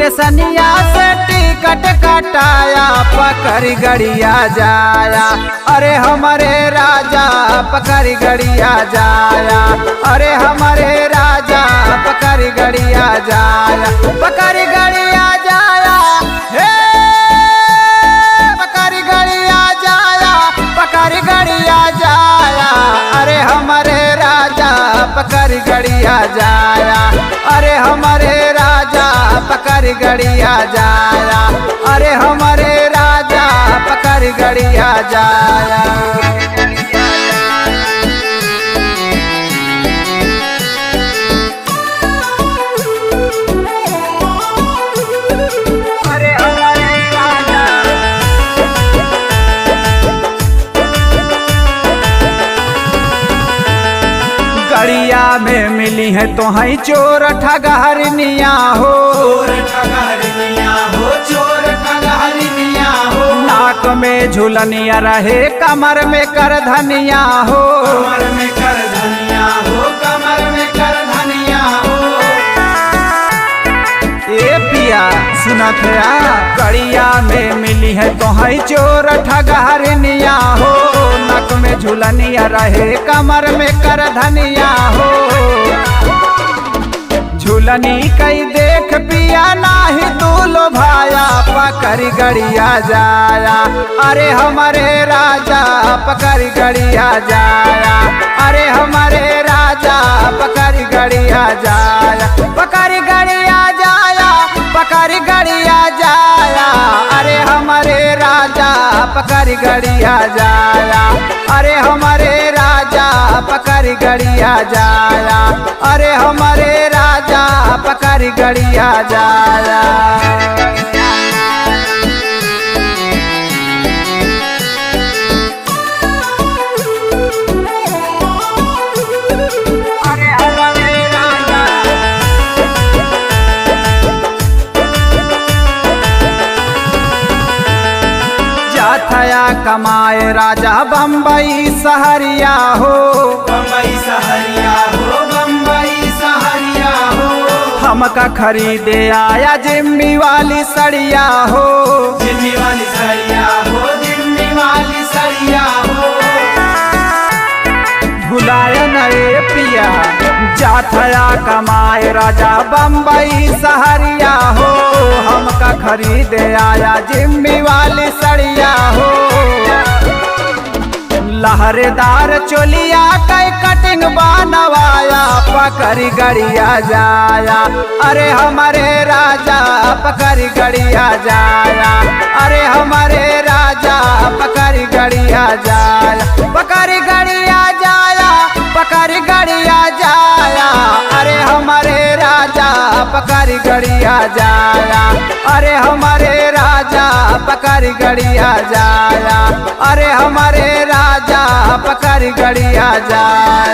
स्टेशनिया से टिकट कटाया पकड़ गड़िया जाया। अरे हमारे राजा पकड़ गड़िया जाया। अरे हमारे राजा पकड़ गड़िया जाया। पकड़ गड़िया जाया हे पकड़ गड़िया जाया। पकड़ गड़िया जाया। अरे हमारे राजा पकड़ गड़िया जाया। अरे हमारे राजा पकड़ गड़िया जाया। अरे हमारे राजा पकड़ गड़िया जाया। गड़िया में मिली है तो है चोर ठगहरनिया हो। चोर ठगहरनिया हो। नाक में झुलनिया रहे कमर में कर धनिया हो। कमर में कर धनिया हो। कमर में कर धनिया हो। ए पिया सुना था गड़िया में मिली है तो है चोर ठगहरनिया हो। नाक में झुलनिया रहे कमर में कर धनिया हो। झुलनी कई देख पिया नाही दूलो भाया पकड़ गड़िया जाया। अरे हमारे राजा पकड़ गड़िया जाया। अरे हमारे राजा पकड़ गड़िया जाया। पकड़ गड़िया जाया। पकड़ गड़िया जाया। अरे हमारे राजा पकड़ गड़िया जाया। अरे हमारे राजा पकड़ गड़िया जाया। अरे हमारे राजा पकड़ गड़िया जाया। थया कमाए राजा बम्बई सहरिया हो। बम्बई सहरिया हो। बम्बई सहरिया हो। हमका खरीदे आया जिम्मी वाली सड़िया हो। जिम्मी वाली सड़िया हो। जिम्मी वाली सड़िया हो। भुलाया नए पिया जाथया कमाए राजा बम्बई सहरिया हो। हमका खरीदे आया जिम्मी वाली सड़िया हो। लहरेदार चोलिया कई कटिंग बनवाया पकड़ गड़िया जाया। अरे हमारे राजा पकड़ गड़िया जाया। अरे हमारे राजा पकड़ गड़िया जाया। पकड़ गड़िया जाया। पकड़ गड़िया जाया। अरे हमारे राजा पकड़ गड़िया जाया। अरे हमारे राजा पकड़ गड़िया जाया। अरे हमारे राजा पकड़ गड़िया जाया।